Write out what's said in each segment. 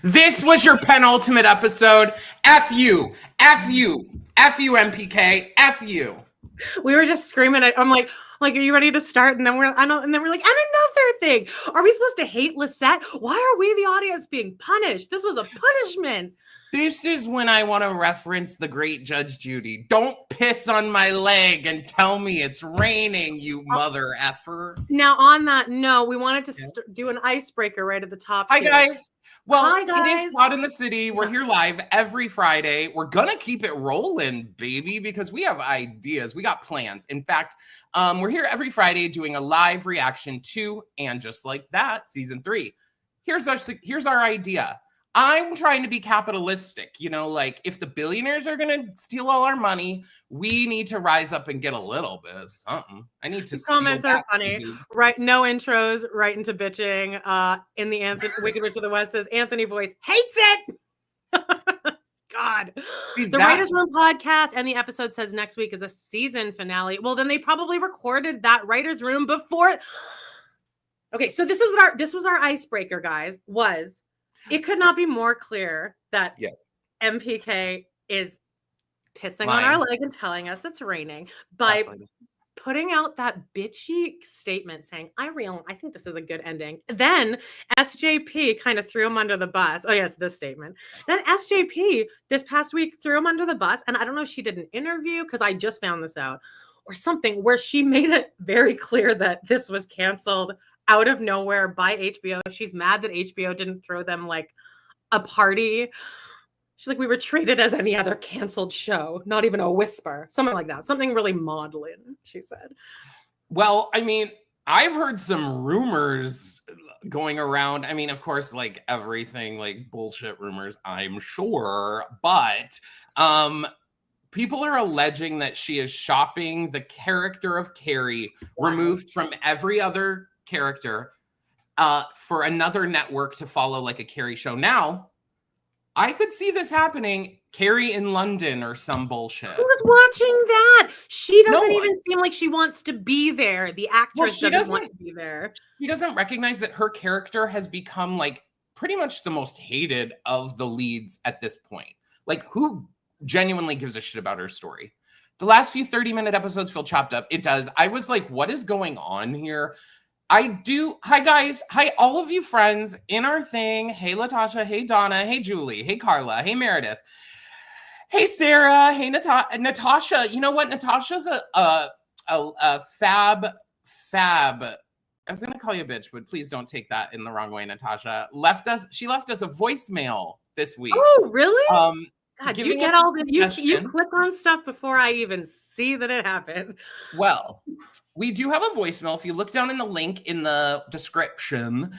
This was your penultimate episode. F you. F you. F you, MPK. F you. We were just screaming at. I'm like, are you ready to start? And then we're like, and another thing. Are we supposed to hate Lisette? Why are we, the audience, being punished? This was a punishment. This is when I want to reference the great Judge Judy. Don't piss on my leg and tell me it's raining, you mother effer. Now, on that note, we wanted to do an icebreaker right at the top. Hi, guys. Well, Hi, guys. It is Pod in the City. We're here live every Friday. We're going to keep it rolling, baby, because we have ideas. We got plans. In fact, we're here every Friday doing a live reaction to And Just Like That, Season 3. Here's our idea. I'm trying to be capitalistic. You know, like if the billionaires are going to steal all our money, we need to rise up and get a little bit of something. I need to Comments are funny. Right. No intros, right into bitching. In the answer, Wicked Witch of the West says, Anthony Voice hates it. God. The Writers Room podcast and the episode says next week is a season finale. Well, then they probably recorded that Writers Room before. Okay, so this was our icebreaker, guys. It could not be more clear that MPK is pissing on our leg and telling us it's raining by putting out that bitchy statement saying, I think this is a good ending. Then SJP kind of threw him under the bus. Oh, yes, this statement. Then SJP this past week threw him under the bus. And I don't know if she did an interview because I just found this out or something where she made it very clear that this was canceled out of nowhere by HBO. She's mad that HBO didn't throw them like a party. She's like, we were treated as any other canceled show, not even a whisper, something like that. Something really maudlin, she said. Well, I mean, I've heard some rumors going around. I mean, of course, like everything, like bullshit rumors, I'm sure. But people are alleging that she is shopping the character of Carrie, removed from every other character, for another network to follow like a Carrie show. Now, I could see this happening. Carrie in London or some bullshit. Who's watching that? She doesn't even seem like she wants to be there. The actress doesn't want to be there. She doesn't recognize that her character has become like pretty much the most hated of the leads at this point. Like, who genuinely gives a shit about her story? The last few 30-minute episodes feel chopped up. It does. I was like, what is going on here? Hi, guys. Hi, all of you friends in our thing. Hey, Latasha. Hey, Donna. Hey, Julie. Hey, Carla. Hey, Meredith. Hey, Sarah. Hey, Natasha. You know what? Natasha's a fab. I was going to call you a bitch, but please don't take that in the wrong way, Natasha. She left us a voicemail this week. Oh, really? God, you get all the you click on stuff before I even see that it happened. Well, we do have a voicemail. If you look down in the link in the description,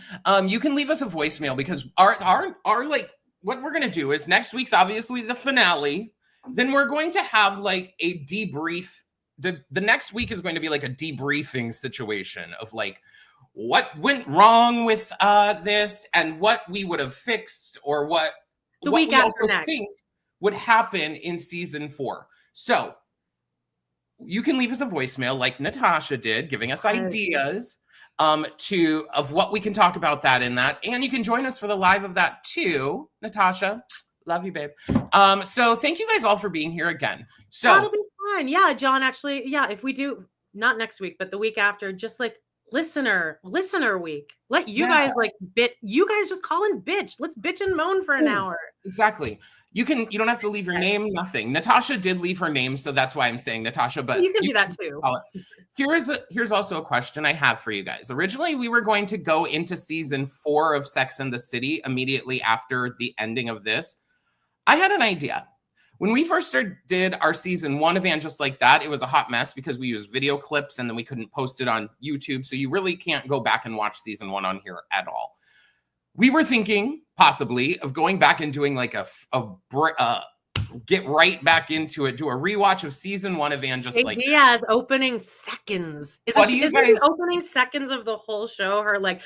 you can leave us a voicemail because our like what we're gonna do is next week's obviously the finale. Then we're going to have like a debrief. The next week is going to be like a debriefing situation of like what went wrong with this and what we would have fixed or what the week after next would happen in season 4. So you can leave us a voicemail like Natasha did, giving us ideas of what we can talk about that in that. And you can join us for the live of that too, Natasha. Love you, babe. So thank you guys all for being here again. So that'll be fun. Yeah, John, actually, if we do not next week, but the week after, just like listener week. Let you guys you guys just call in bitch. Let's bitch and moan for an hour. Exactly. You don't have to leave your name, nothing. Natasha did leave her name, so that's why I'm saying Natasha, but you can do that too. Here's also a question I have for you guys. Originally, we were going to go into season 4 of Sex and the City immediately after the ending of this. I had an idea. When we first did our season 1 of And Just Like That, it was a hot mess because we used video clips and then we couldn't post it on YouTube. So you really can't go back and watch season 1 on here at all. We were thinking possibly of going back and doing like a get right back into it, do a rewatch of season 1 of And Just Like That. Diaz opening seconds. Isn't the opening seconds of the whole show her like,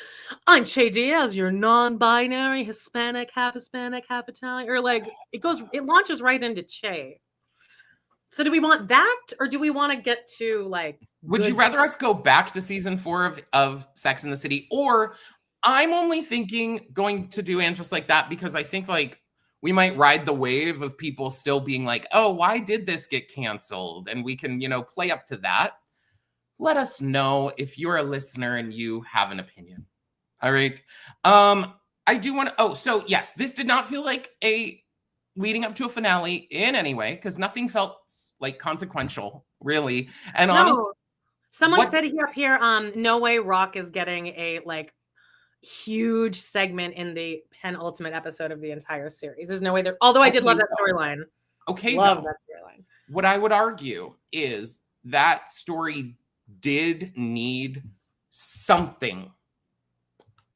I'm Che Diaz, you're non-binary, Hispanic, half Italian, or like it launches right into Che. So do we want that or do we want to get to like would you rather us go back to season 4 of Sex and the City, or I'm only going to do Anne just like that because I think like we might ride the wave of people still being like, oh, why did this get canceled? And we can, play up to that. Let us know if you're a listener and you have an opinion. All right. I do want to, so yes, this did not feel like a leading up to a finale in any way because nothing felt like consequential, really. And honestly, someone said up here, no way Rock is getting a like huge segment in the penultimate episode of the entire series. There's no way there. Although I did love that storyline. Okay, love that storyline. What I would argue is that story did need something.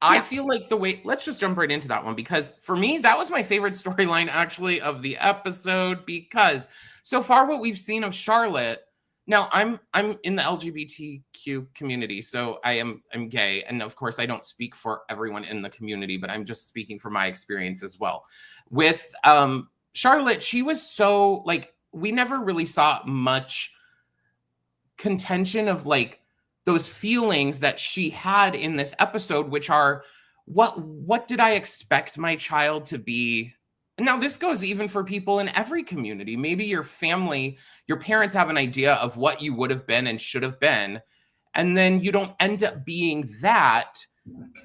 I feel like let's just jump right into that one because for me, that was my favorite storyline actually of the episode because so far what we've seen of Charlotte. Now I'm in the LGBTQ community, so I'm gay, and of course I don't speak for everyone in the community, but I'm just speaking from my experience as well. With Charlotte, she was so like we never really saw much contention of like those feelings that she had in this episode, which are what did I expect my child to be? Now, this goes even for people in every community. Maybe your family, your parents have an idea of what you would have been and should have been, and then you don't end up being that.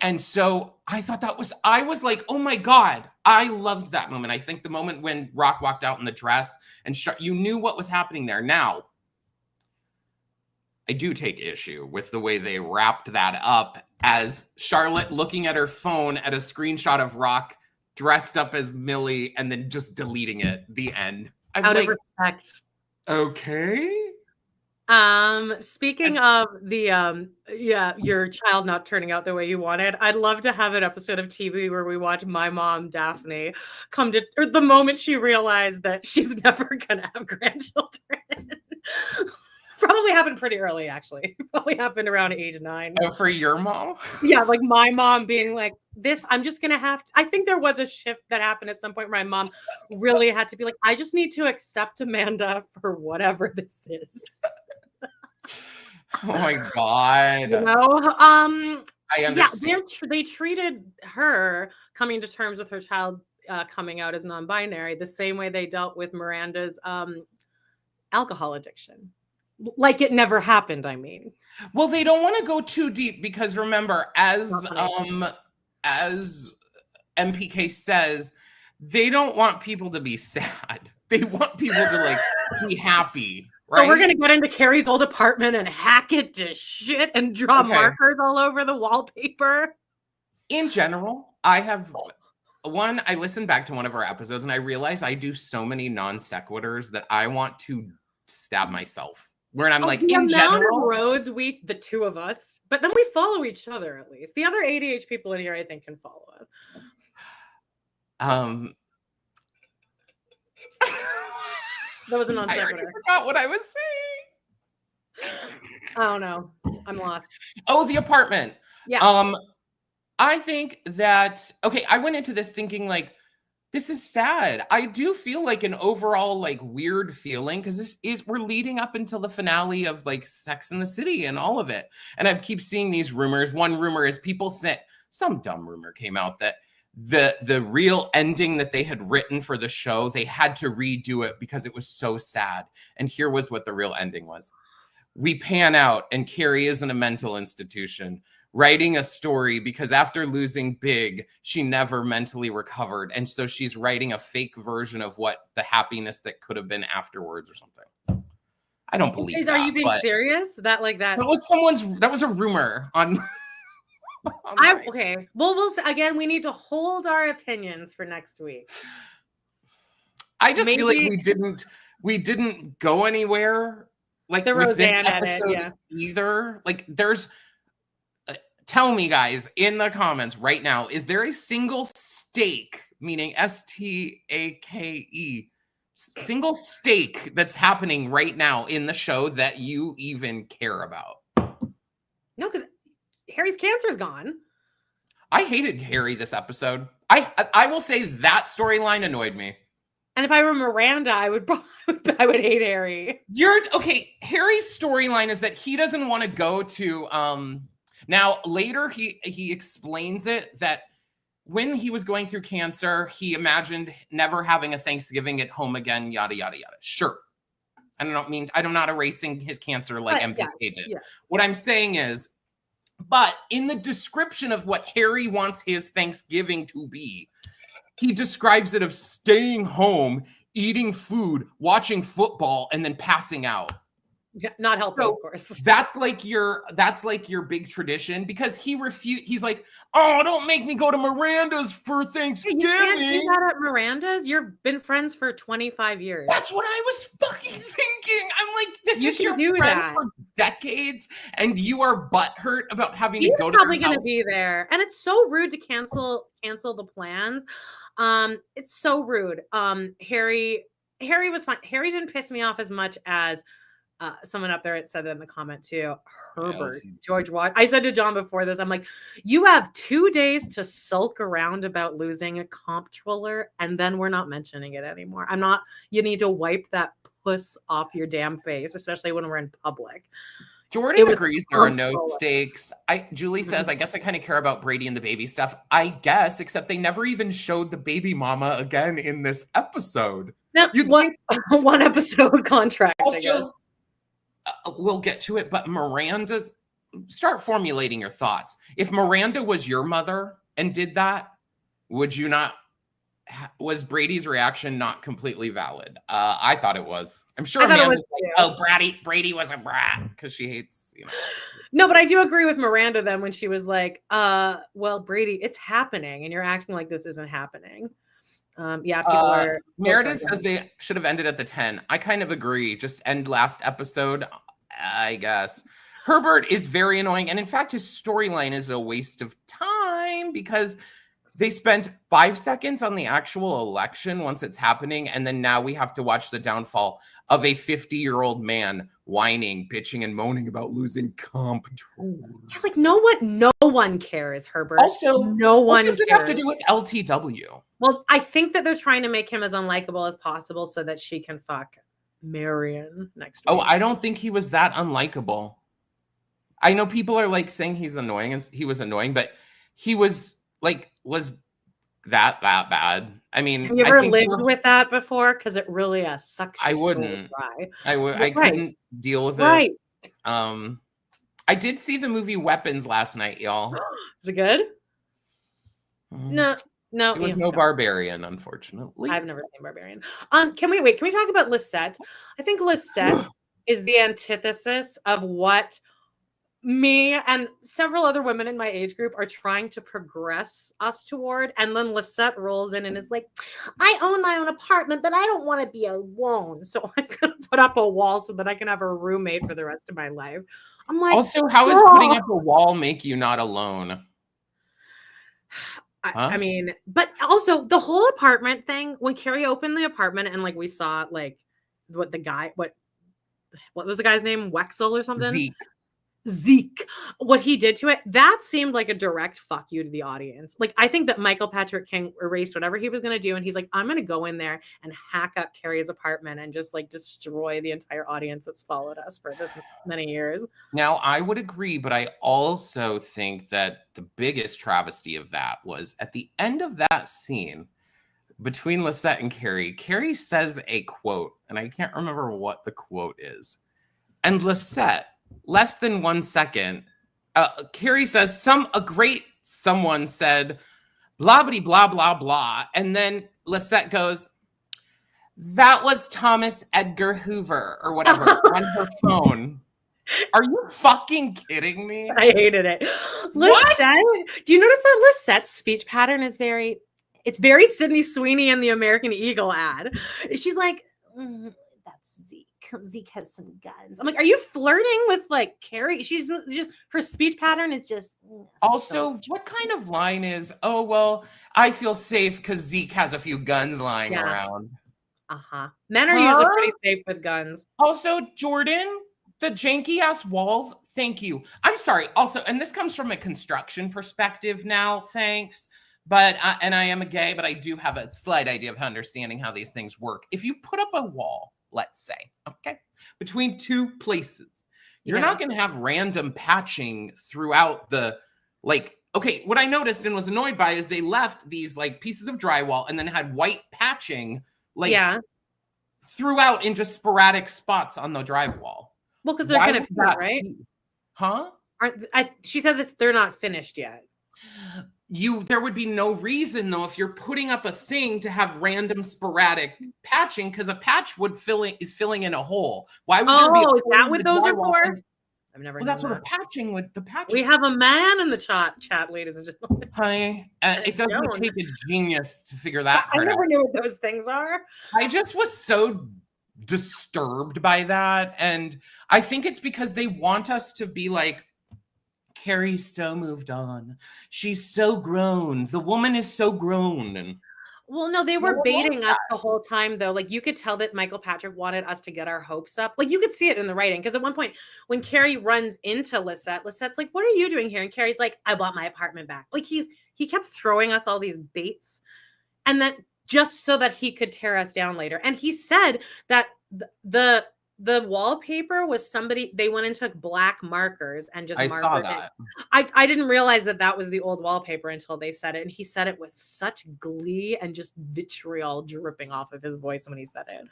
And so I thought I was like, oh my God, I loved that moment. I think the moment when Rock walked out in the dress and you knew what was happening there. Now, I do take issue with the way they wrapped that up as Charlotte looking at her phone at a screenshot of Rock dressed up as Millie and then just deleting it. The end. Out of respect. Okay. Speaking of the your child not turning out the way you wanted, I'd love to have an episode of TV where we watch my mom Daphne come to or the moment she realized that she's never gonna have grandchildren. Probably happened pretty early, actually. Probably happened around age 9. Oh, for your mom? Yeah, like my mom being like, this, I'm just going to have to. I think there was a shift that happened at some point where my mom really had to be like, I just need to accept Amanda for whatever this is. Oh my God. I understand. They treated her coming to terms with her child coming out as non-binary the same way they dealt with Miranda's alcohol addiction. Like it never happened, I mean. Well, they don't want to go too deep because remember, as MPK says, they don't want people to be sad. They want people to like be happy. Right? So we're gonna get into Carrie's old apartment and hack it to shit and draw markers all over the wallpaper. In general, I listened back to one of our episodes and I realized I do so many non sequiturs that I want to stab myself. Where I'm like, in general, roads the two of us, but then we follow each other at least. The other ADH people in here, I think, can follow us. That was a non sequitur. I forgot what I was saying. I don't know. I'm lost. Oh, the apartment. Yeah. I think that I went into this thinking like, this is sad. I do feel like an overall like weird feeling because we're leading up until the finale of like Sex and the City and all of it. And I keep seeing these rumors. One rumor is some dumb rumor came out that the real ending that they had written for the show, they had to redo it because it was so sad. And here was what the real ending was. We pan out and Carrie is in a mental institution, writing a story because after losing Big, she never mentally recovered. And so she's writing a fake version of what the happiness that could have been afterwards or something. I don't believe that. Are you being serious? That was a rumor on. Okay. Well, again, we need to hold our opinions for next week. I just feel like we didn't go anywhere like with this episode either. Like there's. Tell me, guys, in the comments right now, is there a single stake, meaning STAKE, single stake that's happening right now in the show that you even care about? No, because Harry's cancer's gone. I hated Harry this episode. I will say that storyline annoyed me. And if I were Miranda, I would hate Harry. Harry's storyline is that he doesn't want to go to Now, later he explains it that when he was going through cancer, he imagined never having a Thanksgiving at home again, yada, yada, yada. Sure. I'm not erasing his cancer like MPK did. Yes. What I'm saying is, but in the description of what Harry wants his Thanksgiving to be, he describes it of staying home, eating food, watching football, and then passing out. Yeah, not helpful, of course. That's like your big tradition, because he's like, oh, don't make me go to Miranda's for Thanksgiving. You can't do that at Miranda's. You've been friends for 25 years. That's what I was fucking thinking. I'm like, this is your friend for decades, and you are butthurt about having to go to probably going to be there. And it's so rude to cancel the plans. It's so rude. Harry was fine. Harry didn't piss me off as much as someone up there said that in the comment too. Herbert, George Watt. I said to John before this, I'm like, you have 2 days to sulk around about losing a comptroller, and then we're not mentioning it anymore. You need to wipe that puss off your damn face, especially when we're in public. Jordan agrees there are no stakes. Julie says, I guess I kind of care about Brady and the baby stuff. I guess, except they never even showed the baby mama again in this episode. No, one episode contract. Also, we'll get to it, but start formulating your thoughts. If Miranda was your mother and did that, would you not? Was Brady's reaction not completely valid? I thought it was. I'm sure Amanda's like, oh, Brady was a brat because she hates, No, but I do agree with Miranda then when she was like, well, Brady, it's happening and you're acting like this isn't happening. People are. Meredith says they should have ended at the 10. I kind of agree. Just end last episode, I guess. Herbert is very annoying. And in fact, his storyline is a waste of time because they spent 5 seconds on the actual election once it's happening. And then now we have to watch the downfall of a 50-year-old man whining, bitching, and moaning about losing comptroller. Yeah, like no one cares, Herbert. Also, no one cares. What does it have to do with LTW? Well, I think that they're trying to make him as unlikable as possible so that she can fuck Marion next week. Oh, I don't think he was that unlikable. I know people are like saying he's annoying and he was annoying, but he was that bad. I mean, have you ever lived with that before? Because it really sucks. I wouldn't. I couldn't deal with it. I did see the movie Weapons last night, y'all. Is it good? No. It was no Barbarian, unfortunately. I've never seen Barbarian. Can we talk about Lisette? I think Lisette is the antithesis of what me and several other women in my age group are trying to progress us toward. And then Lisette rolls in and is like, I own my own apartment, but I don't want to be alone. So I'm going to put up a wall so that I can have a roommate for the rest of my life. I'm like, also, how does putting up a wall make you not alone? I mean, but also the whole apartment thing, when Carrie opened the apartment and like we saw like what was the guy's name? Wexel or something? Zeke, what he did to it, that seemed like a direct fuck you to the audience. Like, I think that Michael Patrick King erased whatever he was going to do. And he's like, I'm going to go in there and hack up Carrie's apartment and just like destroy the entire audience that's followed us for this many years. Now, I would agree, but I also think that the biggest travesty of that was at the end of that scene between Lisette and Carrie says a quote, and I can't remember what the quote is. And Lisette, less than 1 second, Carrie says someone said blah blah blah blah blah, and then Lisette goes, that was Thomas Edgar Hoover or whatever on her phone. Are you fucking kidding me? I hated it. Lisette, do you notice that Lisette's speech pattern is very Sydney Sweeney in the American Eagle ad? She's like, that's Zeke. Zeke has some guns. I'm like, are you flirting with like Carrie? She's just, her speech pattern is just. Also, what kind of line is, oh, well, I feel safe because Zeke has a few guns lying around. Men are usually pretty safe with guns. Also, Jordan, the janky ass walls. Thank you. I'm sorry. Also, and this comes from a construction perspective now. Thanks. But, and I am a gay, but I do have a slight idea of understanding how these things work. If you put up a wall, let's say, okay, between two places, You're not going to have random patching throughout the, like, okay, what I noticed and was annoyed by is they left these like pieces of drywall and then had white patching like throughout in just sporadic spots on the drywall. Well, because they're going to paint, right? Huh? She said this, they're not finished yet. There would be no reason though if you're putting up a thing to have random sporadic patching, because a patch is filling in a hole. Why would there be is that what those are for? I've never. Well, that's what a patching would. The patching. We have a man in the chat, ladies and gentlemen. Hi, it doesn't take a genius to figure that part out. I never knew what those things are. I just was so disturbed by that, and I think it's because they want us to be like, Carrie's so moved on. She's so grown. The woman is so grown. And well, no, they were baiting us the whole time, though. Like, you could tell that Michael Patrick wanted us to get our hopes up. Like, you could see it in the writing. Because at one point, when Carrie runs into Lisette, Lisette's like, what are you doing here? And Carrie's like, I bought my apartment back. Like, he kept throwing us all these baits. And then just so that he could tear us down later. And he said that the wallpaper was somebody, they went and took black markers and just marked saw it. that. I didn't realize that was the old wallpaper until they said it. And he said it with such glee and just vitriol dripping off of his voice when he said it.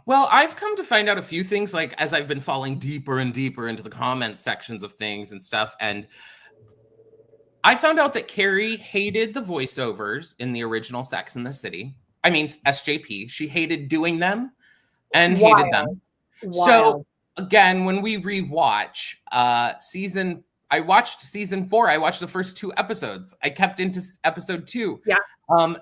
Well, I've come to find out a few things, like as I've been falling deeper and deeper into the comment sections of things and stuff. And I found out that Carrie hated the voiceovers in the original Sex and the City. I mean, SJP. She hated doing them and hated them. So again, when we rewatch I watched season 4. I watched the first 2 episodes. I kept into episode 2. Yeah.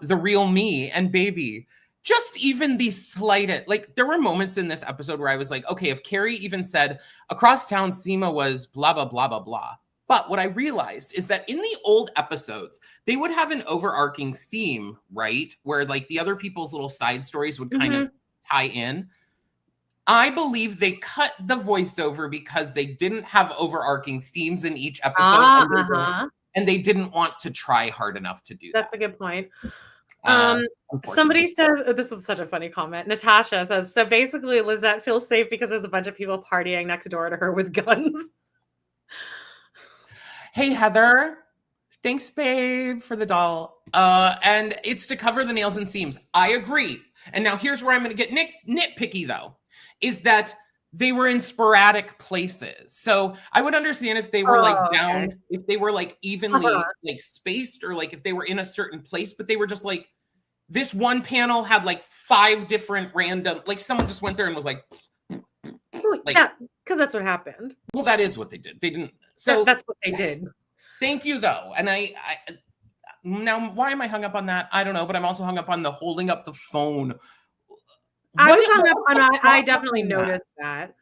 The Real Me and Baby. Just even the slightest, like there were moments in this episode where I was like, okay, if Carrie even said across town, Seema was blah, blah, blah, blah, blah. But what I realized is that in the old episodes, they would have an overarching theme, right? Where like the other people's little side stories would kind of tie in. I believe they cut the voiceover because they didn't have overarching themes in each episode. And they didn't want to try hard enough to do that. That's a good point. Somebody says, this is such a funny comment. Natasha says, so basically Lisette feels safe because there's a bunch of people partying next door to her with guns. Hey, Heather. Thanks, babe, for the doll. And it's to cover the nails and seams. I agree. And now here's where I'm going to get nitpicky, though, is that they were in sporadic places. So I would understand if they were down, if they were like evenly like spaced, or like if they were in a certain place, but they were just like, this one panel had like 5 different random, like someone just went there and was like yeah, because that's what happened. Well, that is what they did. They didn't. So that's what they did. Thank you, though. And I now, why am I hung up on that? I don't know, but I'm also hung up on the holding up the phone. I definitely noticed that.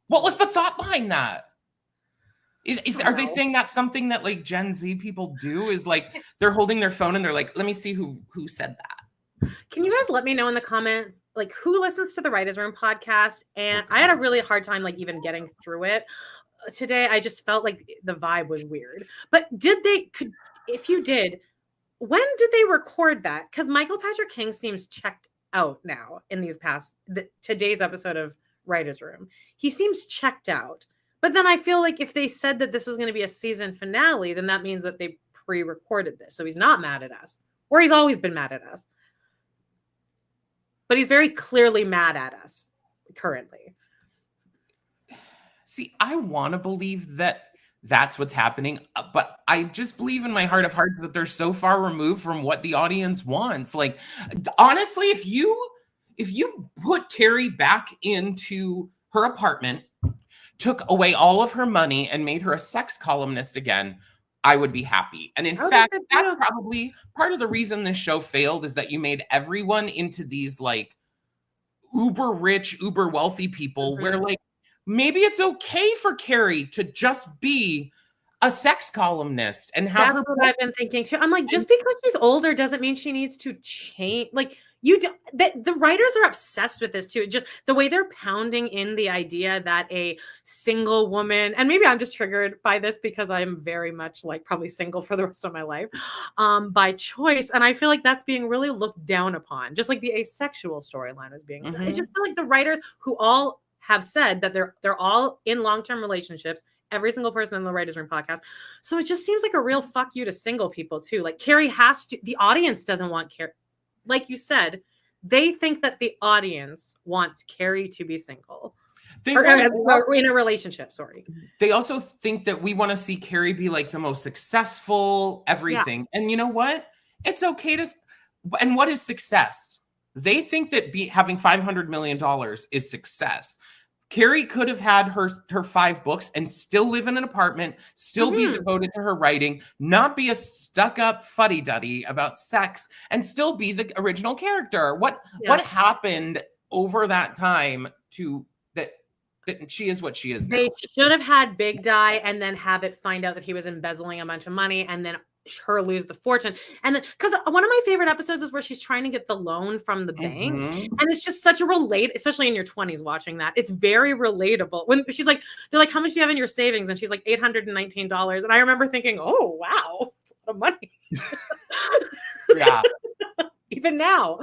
What was the thought behind that? Are they saying that's something that like Gen Z people do? Is like they're holding their phone and they're like, let me see who said that. Can you guys let me know in the comments, like who listens to the Writers' Room podcast? And I had a really hard time, like even getting through it today. I just felt like the vibe was weird. But if you did, when did they record that? Because Michael Patrick King seems checked out now in these today's episode of Writers' Room. He seems checked out. But then I feel like if they said that this was going to be a season finale, then that means that they pre-recorded this. So he's not mad at us, or he's always been mad at us. But he's very clearly mad at us currently. See, I want to believe that that's what's happening, but I just believe in my heart of hearts that they're so far removed from what the audience wants. Like, honestly, if you put Carrie back into her apartment, took away all of her money, and made her a sex columnist again, I would be happy. And in fact, that's probably part of the reason this show failed, is that you made everyone into these like uber rich, uber wealthy people where like, maybe it's okay for Carrie to just be a sex columnist and have her. That's what I've been thinking too. I'm like, just because she's older doesn't mean she needs to change. Like the writers are obsessed with this too. Just the way they're pounding in the idea that a single woman, and maybe I'm just triggered by this because I'm very much like probably single for the rest of my life, by choice. And I feel like that's being really looked down upon, just like the asexual storyline is being. I just feel like the writers who all have said that they're all in long-term relationships. Every single person in the Writers Room podcast. So it just seems like a real fuck you to single people too. Like Carrie has to, the audience doesn't want Carrie. Like you said, they think that the audience wants Carrie to be single. Or in a relationship, sorry. They also think that we want to see Carrie be like the most successful, everything. Yeah. And you know what? It's okay to, and what is success? They think that having $500 million is success. Carrie could have had her 5 books and still live in an apartment, still be devoted to her writing, not be a stuck-up fuddy-duddy about sex, and still be the original character. What happened over that time to that she is what she is now? They should have had Big die and then have it find out that he was embezzling a bunch of money and then her lose the fortune. And then, because one of my favorite episodes is where she's trying to get the loan from the bank. And it's just such a especially in your 20s watching that. It's very relatable. When she's like, they're like, how much do you have in your savings? And she's like, $819. And I remember thinking, oh, wow, that's a lot of money. Yeah. Even now,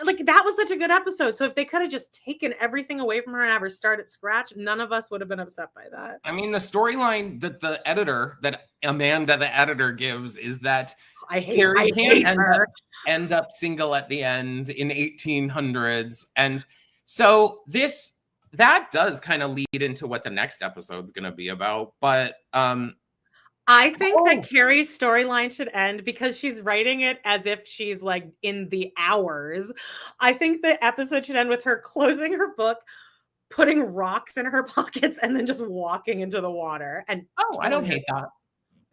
like that was such a good episode. So if they could have just taken everything away from her and have her start at scratch, none of us would have been upset by that. I mean, the storyline that Amanda, the editor, gives is that Carrie can't end up single at the end in 1800s. And so that does kind of lead into what the next episode's going to be about. But I think that Carrie's storyline should end because she's writing it as if she's like in the hours. I think the episode should end with her closing her book, putting rocks in her pockets, and then just walking into the water. And I don't hate that.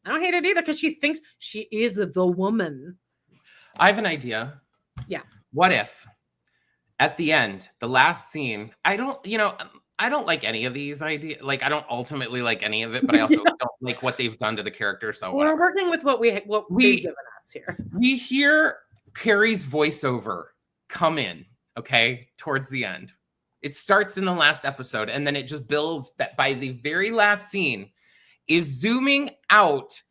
I don't hate it either because she thinks she is the woman. I have an idea. Yeah. What if at the end, the last scene, I don't like any of these ideas. Like, I don't ultimately like any of it, but I also don't like what they've done to the character. So we're working with what they've given us here. We hear Carrie's voiceover come in, okay, towards the end. It starts in the last episode, and then it just builds that by the very last scene is zooming out,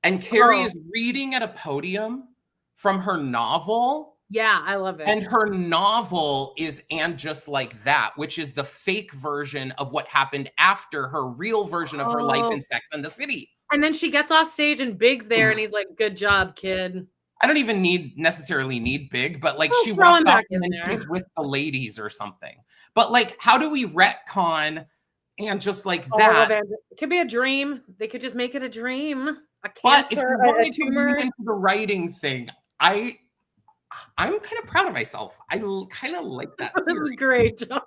and Carrie is reading at a podium from her novel. Yeah, I love it. And her novel is And Just Like That, which is the fake version of what happened after her real version of her life in Sex and the City. And then she gets off stage and Big's there and he's like, good job, kid. I don't even necessarily need Big, but like she walks off and then she's with the ladies or something. But like, how do we retcon And Just Like That? It could be a dream. They could just make it a dream. A cancer, but if you're going to move into the writing thing, I'm kind of proud of myself. I kind of like that theory. Great, John.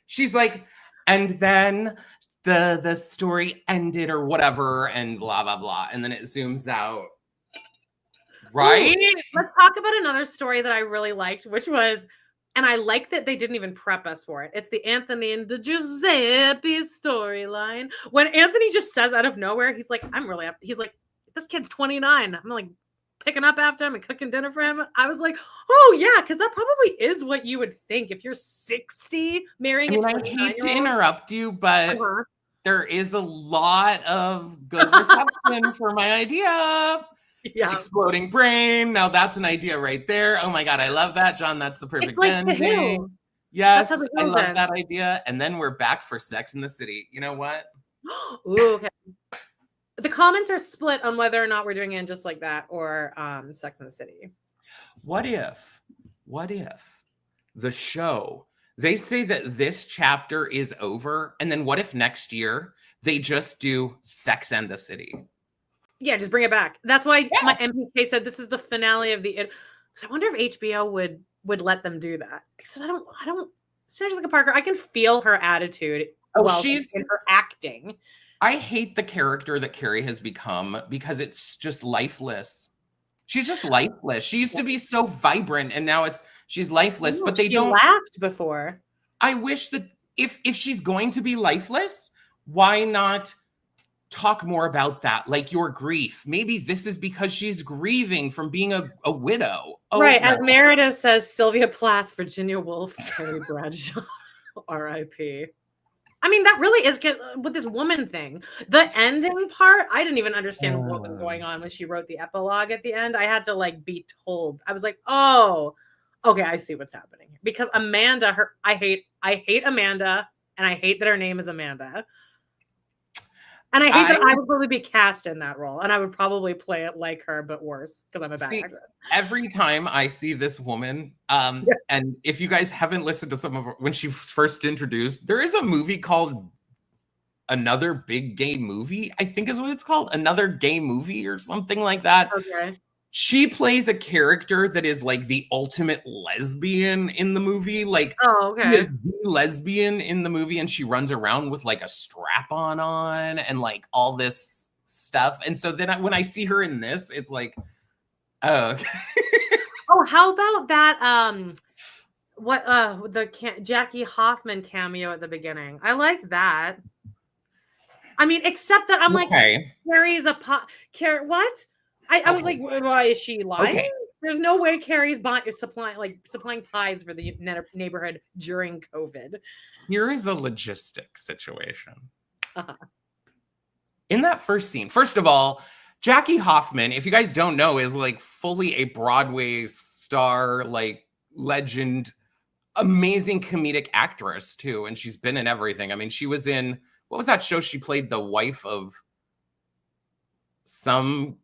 She's like, and then the story ended or whatever, and blah blah blah, and then it zooms out. Right? Ooh, let's talk about another story that I really liked, which was, and I like that they didn't even prep us for it. It's the Anthony and the Giuseppe storyline. When Anthony just says out of nowhere, he's like, he's like, this kid's 29. I'm like, picking up after him and cooking dinner for him. I was like, oh yeah, because that probably is what you would think if you're 60 marrying a 29-year-old. I hate to interrupt you, but there is a lot of good reception for my idea. Yeah. Exploding brain. Now that's an idea right there. Oh my God, I love that, John. That's the perfect ending. Yes, I love that idea. And then we're back for Sex in the City. You know what? Ooh, okay. The comments are split on whether or not we're doing it just like that or Sex in the City. What if the show, they say that this chapter is over, and then what if next year they just do Sex and the City? Yeah, just bring it back. That's why my MPK said this is the finale of the. I wonder if HBO would let them do that. I said I don't. Sarah Jessica Parker, I can feel her attitude while she's in her acting. I hate the character that Carrie has become because it's just lifeless. She's just lifeless. She used to be so vibrant, and now she's lifeless. But they don't laughed before. I wish that if she's going to be lifeless, why not talk more about that? Like your grief. Maybe this is because she's grieving from being a widow. Oh, right. No. As Meredith says, Sylvia Plath, Virginia Woolf, Terry Bradshaw, R.I.P. I mean, that really is with this woman thing. The ending part, I didn't even understand what was going on when she wrote the epilogue at the end. I had to like be told. I was like, oh, Okay, I see what's happening here. Because Amanda, I hate Amanda, and I hate that her name is Amanda. And I hate that I would probably be cast in that role, and I would probably play it like her, but worse, because I'm a bad actress. Every time I see this woman, and if you guys haven't listened to some of her, when she was first introduced, there is a movie called Another Big Gay Movie, I think is what it's called. Another Gay Movie or something like that. Okay. She plays a character that is like the ultimate lesbian in the movie. Like, okay. She is the lesbian in the movie, and she runs around with like a strap-on on and like all this stuff. And so then when I see her in this, it's like, oh, okay. Oh, how about that? Jackie Hoffman cameo at the beginning? I like that. I mean, except that I'm like, Carrie's Carrie, what? I was like, why is she lying? Okay. There's no way Carrie's supplying pies for the neighborhood during COVID. Here is a logistic situation. In that first scene, first of all, Jackie Hoffman, if you guys don't know, is like fully a Broadway star, like legend, amazing comedic actress too. And she's been in everything. I mean, she was in, what was that show? She played the wife of some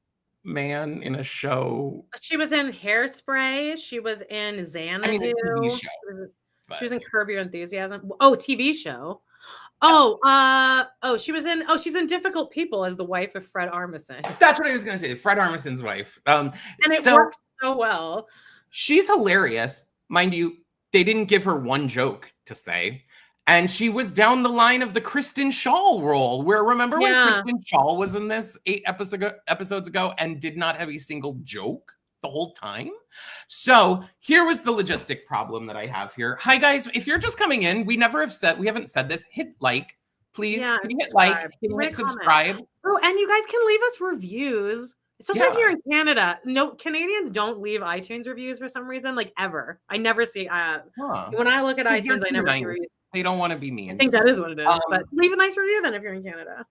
man in a show. She was in Hairspray. She was in Xanadu. I mean, a TV show, she was in Curb Your Enthusiasm. Oh, TV show. She's in Difficult People as the wife of Fred Armisen. That's what I was going to say. Fred Armisen's wife. And it works so well. She's hilarious. Mind you, they didn't give her one joke to say. And she was down the line of the Kristen Schaal role, where remember when Kristen Schaal was in this 8 episodes ago and did not have a single joke the whole time? So here was the logistic problem that I have here. Hi guys, if you're just coming in, we haven't said this, hit like, please. Can you hit like, can you hit subscribe? Oh, and you guys can leave us reviews. Especially if you're in Canada. No, Canadians don't leave iTunes reviews for some reason, like ever. I never see, when I look at iTunes, I never see reviews. They don't want to be mean. I think that is what it is. But leave a nice review then if you're in Canada.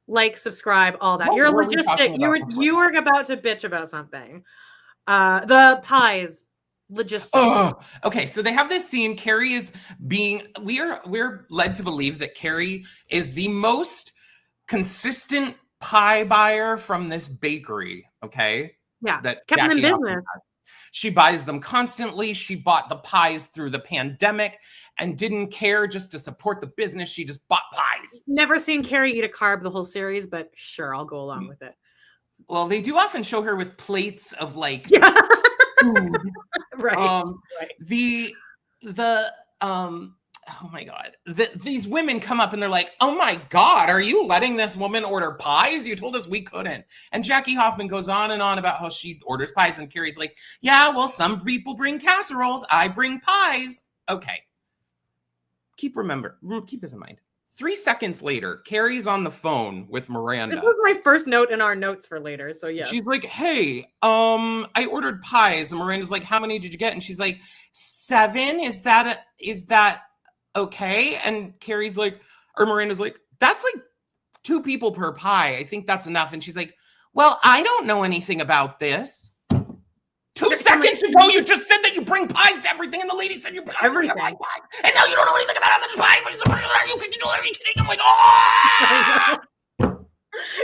Like, subscribe, all that. You're a logistic. You were about to bitch about something. The pies. Logistics. Oh, okay. So they have this scene. Carrie is we're led to believe that Carrie is the most consistent pie buyer from this bakery. Okay. Yeah. That kept them in business. She buys them constantly. She bought the pies through the pandemic and didn't care, just to support the business. She just bought pies. Never seen Carrie eat a carb the whole series, but sure, I'll go along with it. Well, they do often show her with plates of like food. Right. Oh my God. These women come up and they're like, oh my God, are you letting this woman order pies? You told us we couldn't. And Jackie Hoffman goes on and on about how she orders pies. And Carrie's like, yeah, well, some people bring casseroles. I bring pies. Okay. Keep this in mind. 3 seconds later, Carrie's on the phone with Miranda. This was my first note in our notes for later. So yeah. She's like, hey, I ordered pies. And Miranda's like, how many did you get? And she's like, 7. Is that okay? And Carrie's like, or Miranda's like, that's like 2 people per pie. I think that's enough. And she's like, well, I don't know anything about this. 2 seconds ago, you just said that you bring pies to everything, and the lady said you bring everything. Pie. And now you don't know anything about how much pie. Are you kidding? I'm like, oh!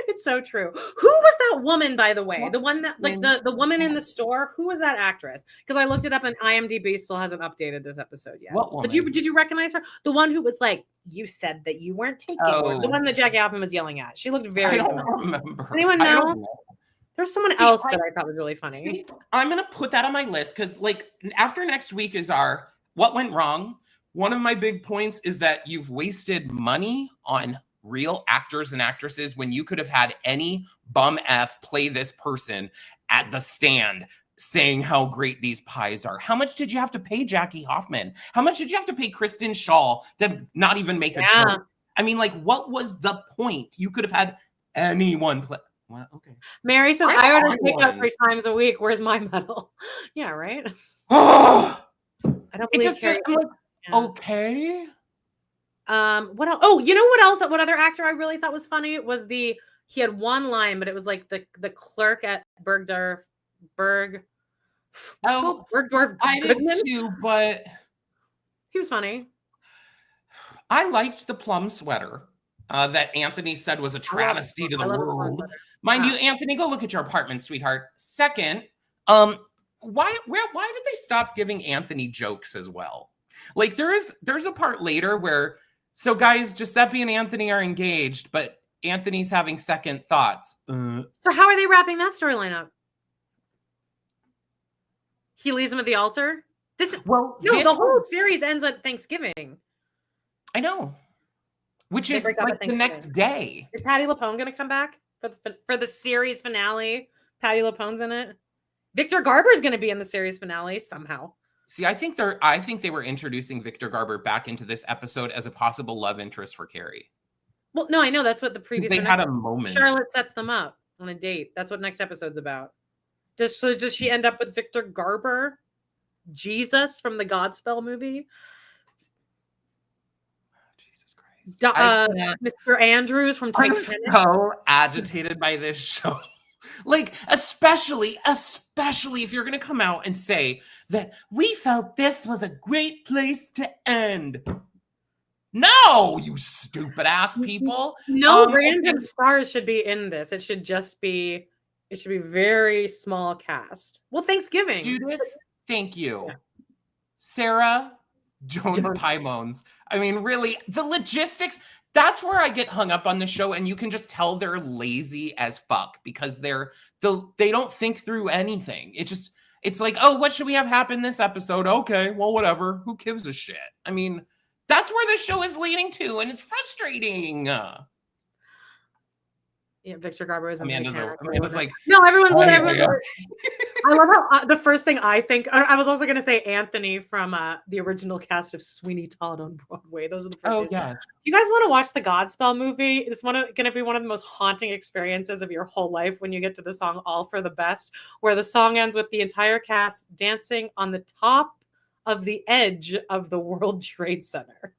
It's so true. Who was that woman, by the way? The one that, like, the woman in the store? Who was that actress? Because I looked it up, and IMDb still hasn't updated this episode yet. What woman? But did you recognize her? The one who was like, you said that you weren't taking her. The one that Jackie Hoffman was yelling at. She looked very familiar. I don't remember. Anyone know? I don't know. There's someone else that I thought was really funny. I'm going to put that on my list because, like, after next week is our what went wrong. One of my big points is that you've wasted money on real actors and actresses when you could have had any bum F play this person at the stand saying how great these pies are. How much did you have to pay Jackie Hoffman? How much did you have to pay Kristen Schaal to not even make a joke? I mean, like, what was the point? You could have had anyone play. Well, okay. Mary says, I order pickup 3 times a week. Where's my medal? Yeah, right? Oh! I don't believe I'm like, okay. What else? Oh, you know what else? What other actor I really thought was funny was he had one line, but it was like the clerk at Bergdorf Oh, Bergdorf I did Goodman? too, but He was funny. I liked the plum sweater that Anthony said was a travesty to the world. Mind you, Anthony, go look at your apartment, sweetheart. Second, why did they stop giving Anthony jokes as well? Like there's a part later where, so guys, Giuseppe and Anthony are engaged, but Anthony's having second thoughts. So how are they wrapping that storyline up? He leaves him at the altar? The whole series ends on Thanksgiving. I know. Which is like the next day. Is Patti LuPone going to come back for the series finale? Patti LuPone's in it. Victor Garber's going to be in the series finale somehow. See, I think they were introducing Victor Garber back into this episode as a possible love interest for Carrie. Well, no, I know that's what the previous. They had a moment. Charlotte sets them up on a date. That's what next episode's about. Does she end up with Victor Garber, Jesus from the Godspell movie? Mr. Andrews from Titanic. I'm so agitated by this show. Like, especially if you're going to come out and say that we felt this was a great place to end. No, you stupid ass people. No random stars should be in this. It should be very small cast. Well, Thanksgiving. Judith, thank you. Yeah. Sarah Jones Pimones. I mean, really, the logistics, that's where I get hung up on the show, and you can just tell they're lazy as fuck because they don't think through anything. It's like, oh, what should we have happen this episode? Okay, well, whatever. Who gives a shit? I mean, that's where the show is leading to, and it's frustrating. Yeah, Victor Garber is Amanda's like, no, everyone's I love how the first thing I think, I was also going to say Anthony from the original cast of Sweeney Todd on Broadway. Those are the first. Oh, yes. You guys want to watch the Godspell movie? It's going to be one of the most haunting experiences of your whole life when you get to the song All for the Best, where the song ends with the entire cast dancing on the top of the edge of the World Trade Center.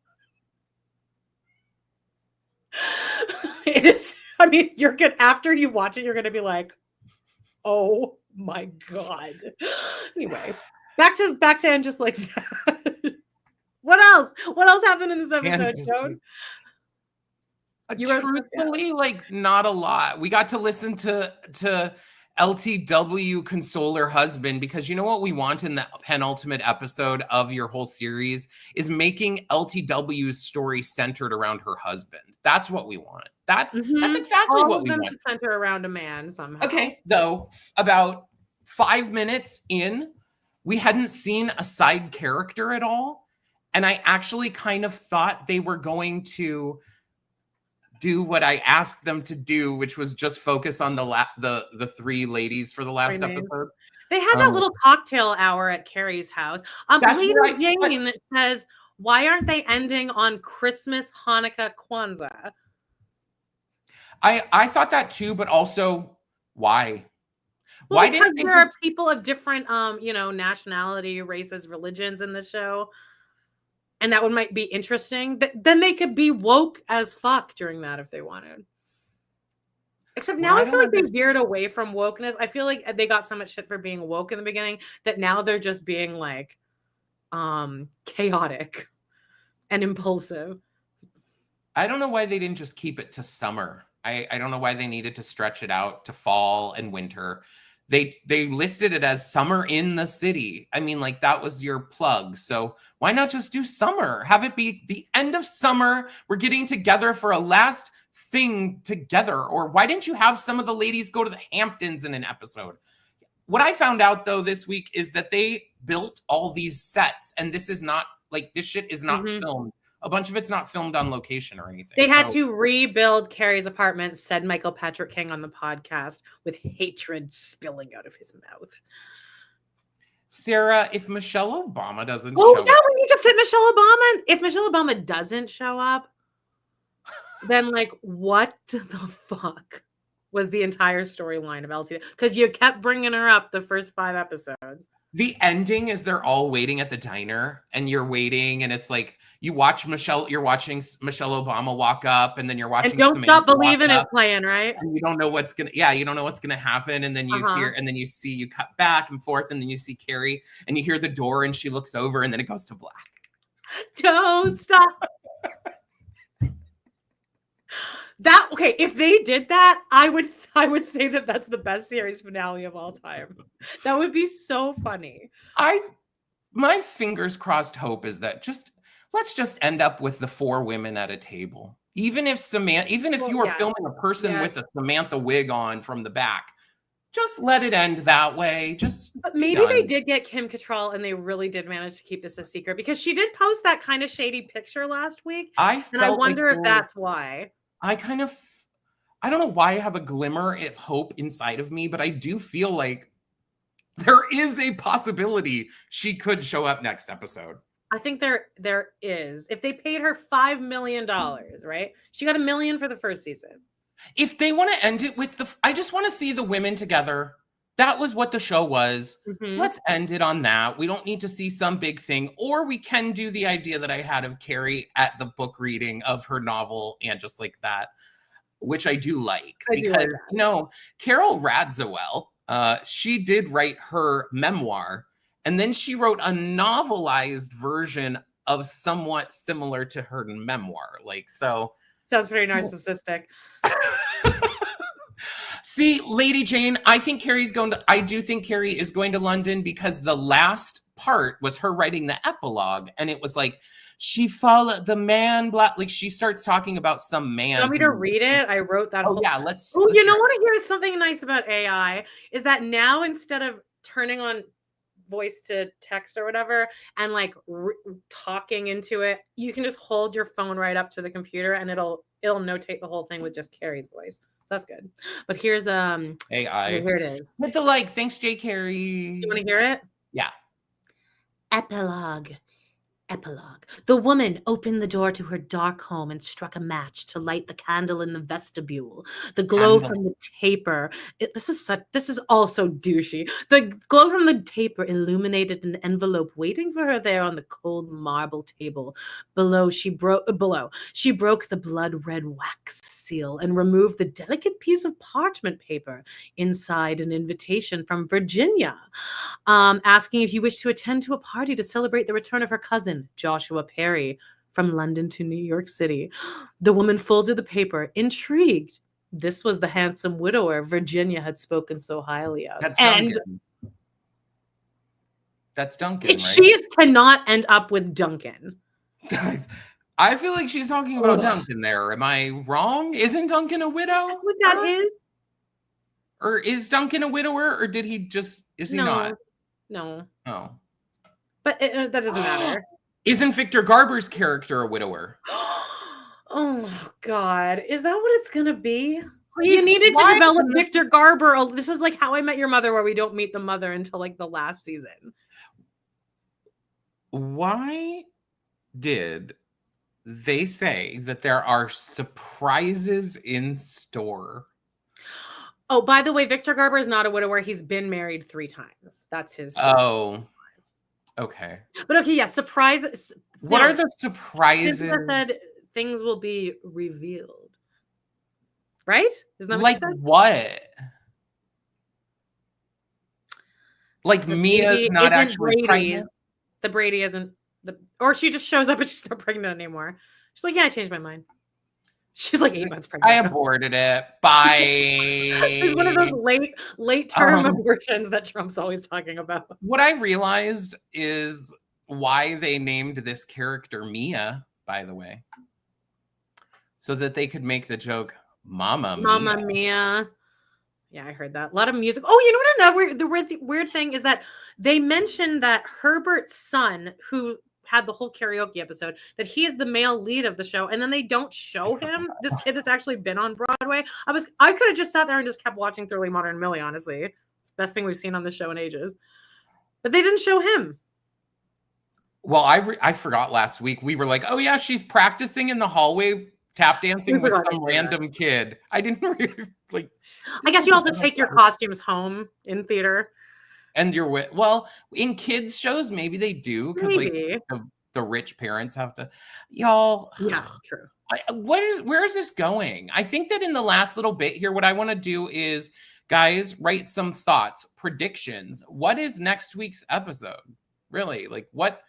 It is. I mean, after you watch it, you're going to be like, oh my God. Anyway, back to end just like that. What else? What else happened in this episode, Joan? Truthfully, like not a lot. We got to listen to LTW console her husband, because you know what we want in the penultimate episode of your whole series is making LTW's story centered around her husband. That's what we want. That's exactly what we want. To center around a man somehow. Okay, though, about 5 minutes in, we hadn't seen a side character at all, and I actually kind of thought they were going to do what I asked them to do, which was just focus on the three ladies for the last episode. They had that little cocktail hour at Carrie's house. Lady Jane says, why aren't they ending on Christmas, Hanukkah, Kwanzaa? I thought that too, but also why? Well, why didn't there are people of different nationality, races, religions in the show? And that might be interesting. Then they could be woke as fuck during that if they wanted. Except now I feel like they veered away from wokeness. I feel like they got so much shit for being woke in the beginning that now they're just being like chaotic and impulsive. I don't know why they didn't just keep it to summer. I don't know why they needed to stretch it out to fall and winter. They listed it as summer in the city. I mean, like that was your plug. So why not just do summer? Have it be the end of summer. We're getting together for a last thing together. Or why didn't you have some of the ladies go to the Hamptons in an episode? What I found out though this week is that they built all these sets, and this is not like this shit is not filmed. A bunch of it's not filmed on location or anything. They had to rebuild Carrie's apartment, said Michael Patrick King on the podcast, with hatred spilling out of his mouth. Sarah, if Michelle Obama doesn't show up. We need to fit Michelle Obama. If Michelle Obama doesn't show up, then like what the fuck was the entire storyline of LTW? Because you kept bringing her up the first 5 episodes. The ending is they're all waiting at the diner, and you're waiting, and it's like you're watching Michelle Obama walk up, and then you're watching and Don't Samantha Stop Believing is playing, right? And you don't know what's gonna happen, and then you hear, and then you cut back and forth, and then you see Carrie, and you hear the door, and she looks over, and then it goes to black. Don't stop. Okay, if they did that, I would say that that's the best series finale of all time. That would be so funny. My fingers crossed hope is that let's just end up with the 4 women at a table. Even if you were filming a person with a Samantha wig on from the back, just let it end that way. But maybe they did get Kim Cattrall, and they really did manage to keep this a secret, because she did post that kind of shady picture last week. I wonder if that's why. I don't know why I have a glimmer of hope inside of me, but I do feel like there is a possibility she could show up next episode. I think there is. If they paid her $5 million, right? She got $1 million for the first season. If they want to end it with I just want to see the women together. That was what the show was. Mm-hmm. Let's end it on that. We don't need to see some big thing, or we can do the idea that I had of Carrie at the book reading of her novel and just like that, which I do like. Carol Radziwill, she did write her memoir, and then she wrote a novelized version of somewhat similar to her memoir. Sounds pretty narcissistic. See, Lady Jane, I do think Carrie is going to London, because the last part was her writing the epilogue, and it was like she followed the man black. Like, she starts talking about some man. You want me to read it? I wrote that. Let's. Oh, you know what? Here's something nice about AI is that now, instead of turning on voice to text or whatever and talking into it, you can just hold your phone right up to the computer, and it'll notate the whole thing with just Carrie's voice. So that's good. But here's AI. Here it is. Hit the thanks, J. Carrie. You want to hear it? Yeah. Epilogue. The woman opened the door to her dark home and struck a match to light the candle in the vestibule. The glow from the taper. This is also douchey. The glow from the taper illuminated an envelope waiting for her there on the cold marble table. Below, she broke the blood red wax seal and removed the delicate piece of parchment paper. Inside, an invitation from Virginia, asking if you wish to attend to a party to celebrate the return of her cousin, Joshua Perry, from London to New York City. The woman folded the paper, intrigued. This was the handsome widower Virginia had spoken so highly of. That's Duncan, right? She cannot end up with Duncan. I feel like she's talking about Duncan there. Am I wrong? Isn't Duncan a widow? That's what that is. Or is Duncan a widower, or did he just, is he not? No. Oh. But that doesn't matter. Isn't Victor Garber's character a widower? Oh, God. Is that what it's going to be? You needed to develop Victor Garber. This is like How I Met Your Mother, where we don't meet the mother until the last season. Why did they say that there are surprises in store? Oh, by the way, Victor Garber is not a widower. He's been married 3 times. That's his. Oh. Okay. But okay, yeah, surprises. What are the surprises? Cynthia said things will be revealed. Right? Isn't that what you said? What? Mia's not actually pregnant? The Brady isn't. Or she just shows up and she's not pregnant anymore. She's like, yeah, I changed my mind. She's 8 months pregnant. I aborted it. Bye. It's one of those late term abortions that Trump's always talking about. What I realized is why they named this character Mia, by the way, so that they could make the joke, Mama Mia. Yeah, I heard that. A lot of music. Oh, you know what? The weird thing is that they mentioned that Herbert's son, who had the whole karaoke episode, that he is the male lead of the show, and then they don't show him, this kid that's actually been on Broadway. I could have just sat there and just kept watching Thoroughly Modern Millie, honestly. It's the best thing we've seen on the show in ages. But they didn't show him. Well, I forgot last week. We were like, oh yeah, she's practicing in the hallway tap dancing with some random kid. I didn't really I guess you also take your costumes home in theater. And you're with, well, in kids shows, maybe they do, because like the rich parents have to, y'all. Yeah, true. Where is this going? I think that in the last little bit here, what I want to do is, guys, write some thoughts, predictions. What is next week's episode? Really? Like, what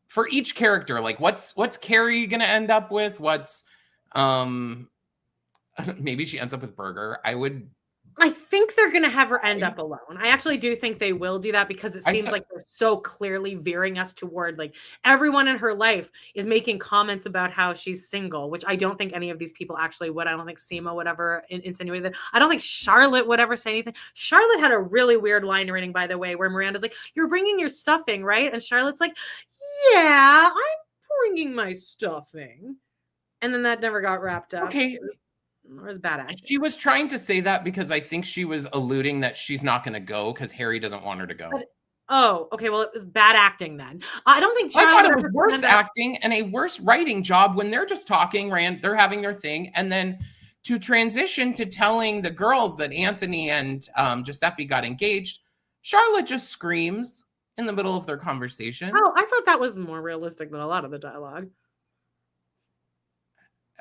for each character? Like, what's Carrie gonna end up with? What's maybe she ends up with Burger. I think they're going to have her end up alone. I actually do think they will do that because it seems like they're so clearly veering us toward, like, everyone in her life is making comments about how she's single, which I don't think any of these people actually would. I don't think Seema would ever insinuate that. I don't think Charlotte would ever say anything. Charlotte had a really weird line reading, by the way, where Miranda's like, "You're bringing your stuffing, right?" And Charlotte's like, "Yeah, I'm bringing my stuffing." And then that never got wrapped up. Okay. Or was bad acting. She was trying to say that because I think she was alluding that she's not going to go because Harry doesn't want her to go. Okay. Well, it was bad acting then. I don't think I thought it was worse acting and a worse writing job when they're just talking, they're having their thing, and then to transition to telling the girls that Anthony and Giuseppe got engaged, Charlotte just screams in the middle of their conversation. Oh, I thought that was more realistic than a lot of the dialogue.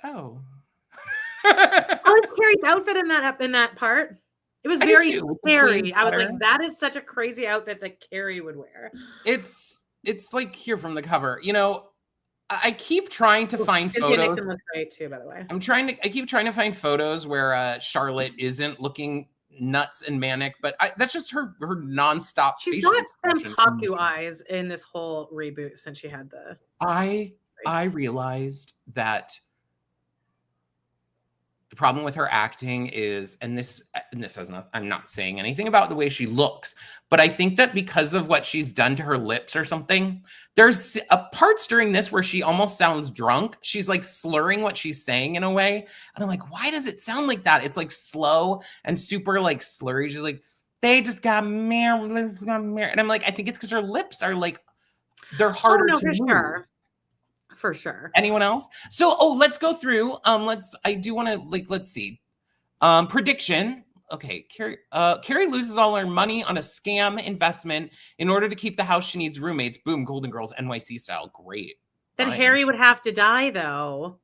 Oh. I like Carrie's outfit in that part. It was very Carrie. I was like, that is such a crazy outfit that Carrie would wear. It's like here from the cover. You know, I keep trying to find photos. Nixon looks great too, by the way. I keep trying to find photos where Charlotte isn't looking nuts and manic, but that's just her nonstop. She's got some Haku eyes in this whole reboot since she had the. I realized that. The problem with her acting is, and this has not, I'm not saying anything about the way she looks, but I think that because of what she's done to her lips or something, there's parts during this where she almost sounds drunk. She's like slurring what she's saying in a way. And I'm like, why does it sound like that? It's like slow and super like slurry. She's like, they just got married. And I'm like, I think it's because her lips are like, they're harder to move. Sure. For sure. Anyone else? So, let's go through. I do want to let's see. Prediction. Okay, Carrie loses all her money on a scam investment in order to keep the house. She needs roommates. Boom, Golden Girls NYC style. Great. Then Harry would have to die though,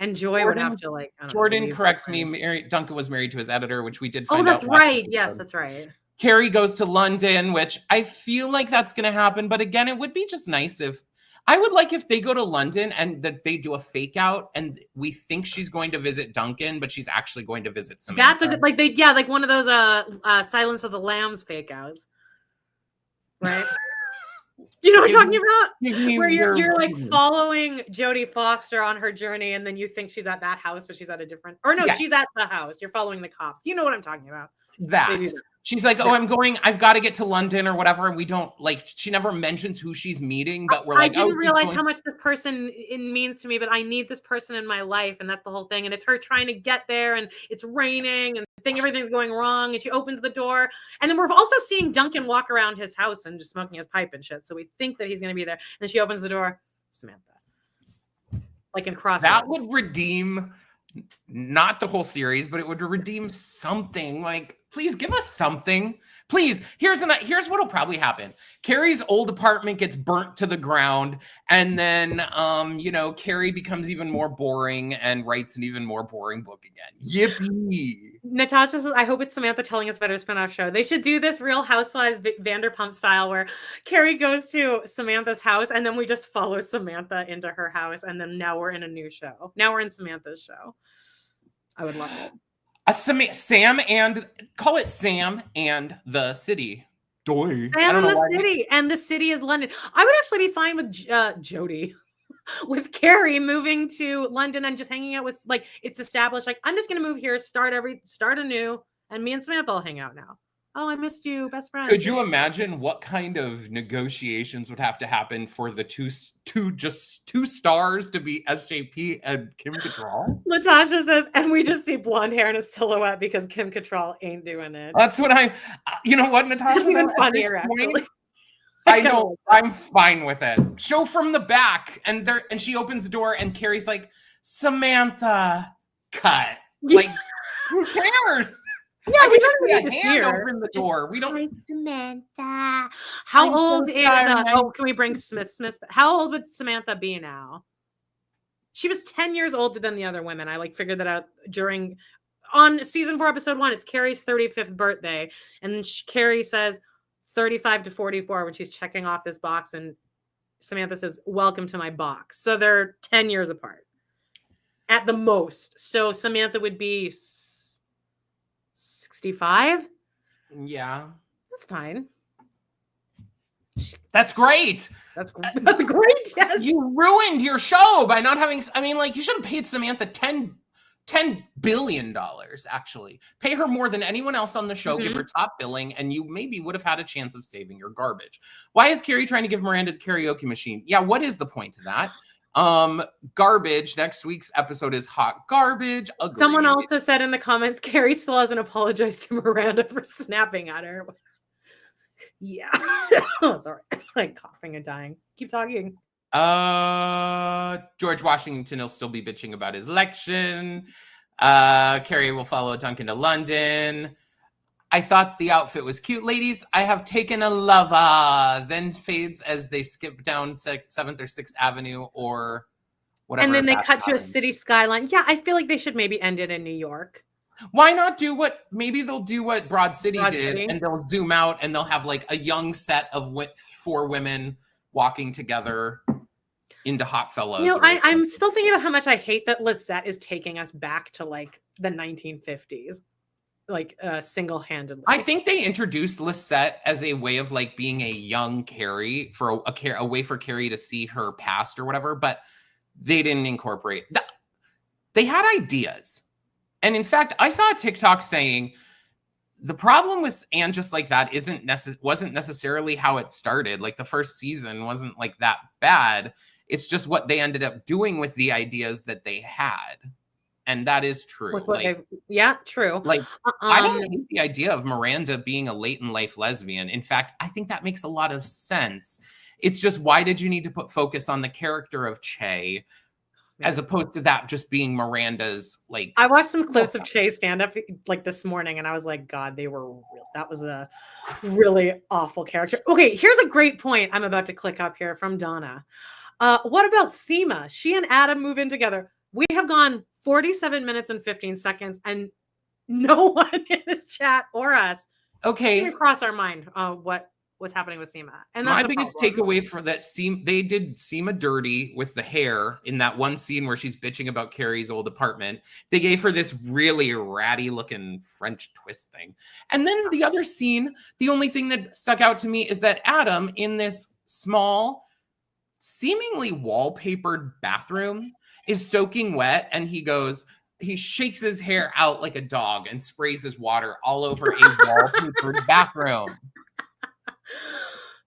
and Joy would have to Jordan corrects me. Duncan was married to his editor, which we did find out. Oh, that's right. Yes, that's right. Carrie goes to London, which I feel like that's going to happen. But again, it would be just nice if. I would like if they go to London and that they do a fake out and we think she's going to visit Duncan, but she's actually going to visit Samantha. That's a good, like one of those Silence of the Lambs fake outs, right? Do you know what I'm talking about? Where you're like following Jodie Foster on her journey, and then you think she's at that house, but she's at a different. Or no, she's at the house. You're following the cops. You know what I'm talking about? That. She's like, I've got to get to London or whatever. And we don't she never mentions who she's meeting, but we're like, I didn't realize how much this person means to me, but I need this person in my life. And that's the whole thing. And it's her trying to get there and it's raining and everything's going wrong. And she opens the door. And then we're also seeing Duncan walk around his house and just smoking his pipe and shit. So we think that he's going to be there. And then she opens the door. Samantha. Like in Crossroads. That would redeem not the whole series, but it would redeem something. Like, please give us something. Please. Here's what'll probably happen. Carrie's old apartment gets burnt to the ground, and then Carrie becomes even more boring and writes an even more boring book again. Yippee. Natasha says, I hope it's Samantha telling us about her spinoff show. They should do this Real Housewives Vanderpump style where Carrie goes to Samantha's house and then we just follow Samantha into her house, and then now we're in a new show. Now we're in Samantha's show. I would love it. Sam and call it Sam and the City. Sam and the City, and the city is London. I would actually be fine with Jodie, with Carrie moving to London and just hanging out with, like, it's established. Like, I'm just gonna move here, start anew, and me and Samantha will hang out now. Oh, I missed you, best friend. Could you imagine what kind of negotiations would have to happen for the two stars to be SJP and Kim Cattrall? Latasha says, and we just see blonde hair in a silhouette because Kim Cattrall ain't doing it. That's what you know what, Natasha? It's even funnier, actually. I know, I'm fine with it. Show from the back, and she opens the door, and Carrie's like, Samantha, cut. Like, who cares? Yeah, I we could just don't see need a to see hand her. open the door. We don't. Hi, Samantha. How I'm so old is sorry. can we bring Smith? How old would Samantha be now? She was 10 years older than the other women. I like figured that out on season 4, episode 1. It's Carrie's 35th birthday. And then Carrie says 35 to 44 when she's checking off this box. And Samantha says, welcome to my box. So they're 10 years apart at the most. So Samantha would be 65. Yeah. That's fine. That's great. That's great. Yes. You ruined your show by not having. I mean, like, you should have paid Samantha $10 billion, actually. Pay her more than anyone else on the show, give her top billing, and you maybe would have had a chance of saving your garbage. Why is Carrie trying to give Miranda the karaoke machine? Yeah, what is the point of that? Garbage. Next week's episode is hot garbage. Agreed. Someone also said in the comments, Carrie still hasn't apologized to Miranda for snapping at her. Yeah. Oh, sorry. I'm coughing and dying. Keep talking. George Washington will still be bitching about his election. Carrie will follow Duncan to London. I thought the outfit was cute. Ladies, I have taken a lover. Then fades as they skip down 7th or 6th Avenue or whatever. And then they cut to a city skyline. Yeah, I feel like they should maybe end it in New York. Why not maybe they'll do what Broad City did, and they'll zoom out and they'll have like a young set of 4 women walking together into Hot Fellas. You know, I'm still thinking about how much I hate that Lisette is taking us back to like the 1950s, like single-handedly. I think they introduced Lisette as a way of like being a young Carrie for a way for Carrie to see her past or whatever, but they didn't incorporate. They had ideas. And in fact, I saw a TikTok saying the problem with And Just Like That wasn't necessarily how it started. Like the first season wasn't like that bad. It's just what they ended up doing with the ideas that they had. And that is true. Yeah, true. Like, I don't hate the idea of Miranda being a late in life lesbian. In fact, I think that makes a lot of sense. It's just, why did you need to put focus on the character of Che as opposed to that just being Miranda's, like... I watched some clips of Che stand-up like this morning, and I was like, God, that was a really awful character. Okay, here's a great point I'm about to click up here from Donna. What about Seema? She and Adam move in together. We have gone 47 minutes and 15 seconds, and no one in this chat or us didn't cross our mind what was happening with Seema. And that's my biggest takeaway for that scene, they did Seema dirty with the hair in that one scene where she's bitching about Carrie's old apartment. They gave her this really ratty looking French twist thing. And then the other scene, the only thing that stuck out to me is that Adam, in this small, seemingly wallpapered bathroom, is soaking wet, and he shakes his hair out like a dog and sprays his water all over a wallpapered bathroom.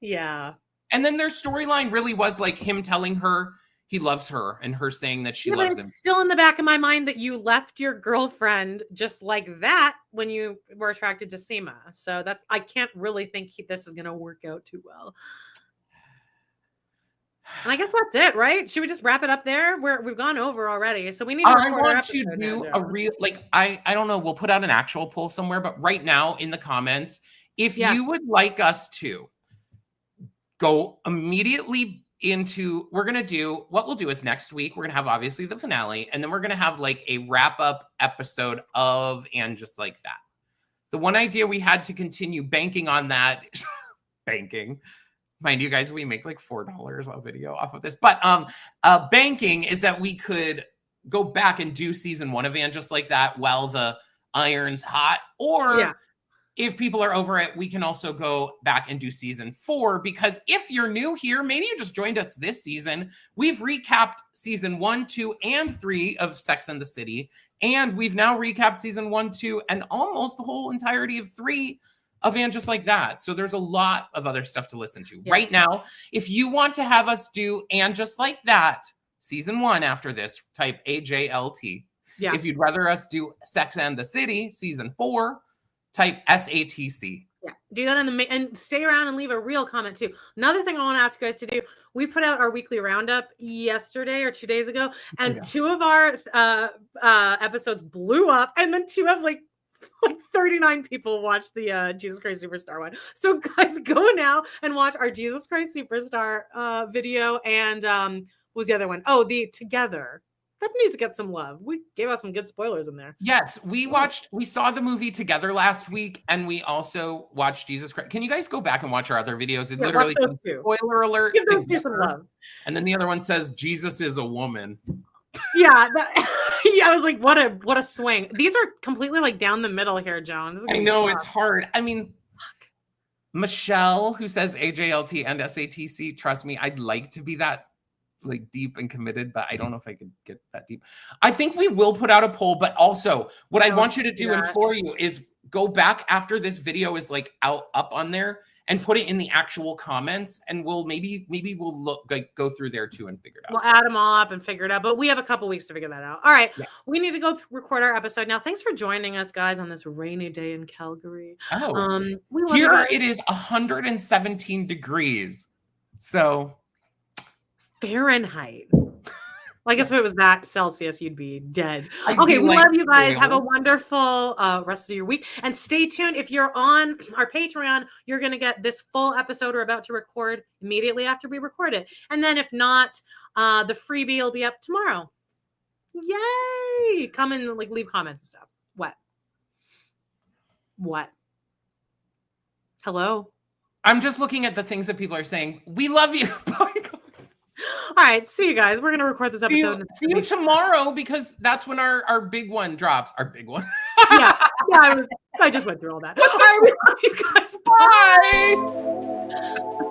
Yeah. And then their storyline really was like him telling her he loves her and her saying that she loves him. It's still in the back of my mind that you left your girlfriend just like that when you were attracted to Seema. So I can't really think this is going to work out too well. And I guess that's it, right? Should we just wrap it up there? We've gone over already. So we need to I want to do a real, like, I don't know, we'll put out an actual poll somewhere, but right now in the comments, if you would like us to go immediately into, what we'll do is next week, we're going to have obviously the finale, and then we're going to have like a wrap up episode of And Just Like That. The one idea we had to continue banking on that, banking, mind you guys, we make like $4 a video off of this, but banking is that we could go back and do season 1 of And Just Like That while the iron's hot, or if people are over it, we can also go back and do season 4, because if you're new here, maybe you just joined us this season, we've recapped season 1, 2, and 3 of Sex and the City, and we've now recapped season 1, 2, and almost the whole entirety of 3 of And Just Like That. So there's a lot of other stuff to listen to. Right now, if you want to have us do And Just Like That, season 1 after this, type AJLT. Yeah. If you'd rather us do Sex and the City, season 4, type SATC. Yeah, do that and stay around and leave a real comment too. Another thing I want to ask you guys to do, we put out our weekly roundup yesterday or 2 days ago, and 2 of our episodes blew up, and then 2 have like Like 39 people watched the Jesus Christ Superstar one. So guys, go now and watch our Jesus Christ Superstar video. And what was the other one? Oh, the Together. That needs to get some love. We gave out some good spoilers in there. Yes, we saw the movie together last week, and we also watched Jesus Christ. Can you guys go back and watch our other videos? It literally says, spoiler alert. Give those two some love. And then the other one says Jesus is a woman. Yeah, yeah. I was like, what a swing. These are completely like down the middle here, Joan. I know it's hard. I mean, fuck. Michelle, who says AJLT and SATC, trust me, I'd like to be that like deep and committed, but I don't know if I could get that deep. I think we will put out a poll, but also what I want you to do, implore you, is go back after this video is like up on there and put it in the actual comments, and we'll maybe we'll look like go through there too and figure it out. We'll add them all up and figure it out, but we have a couple weeks to figure that out. All right, we need to go record our episode now. Thanks for joining us, guys, on this rainy day in Calgary. Oh, here it is 117 degrees. So Fahrenheit. Well, I guess if it was that Celsius, you'd be dead. Okay, we love you guys. Have a wonderful rest of your week. And stay tuned. If you're on our Patreon, you're going to get this full episode we're about to record immediately after we record it. And then if not, the freebie will be up tomorrow. Yay! Come and like leave comments and stuff. What? Hello? I'm just looking at the things that people are saying. We love you. All right, see you guys. We're gonna record this episode. See you tomorrow, because that's when our big one drops. Our big one. yeah. I just went through all that. All right, we love you guys. Bye.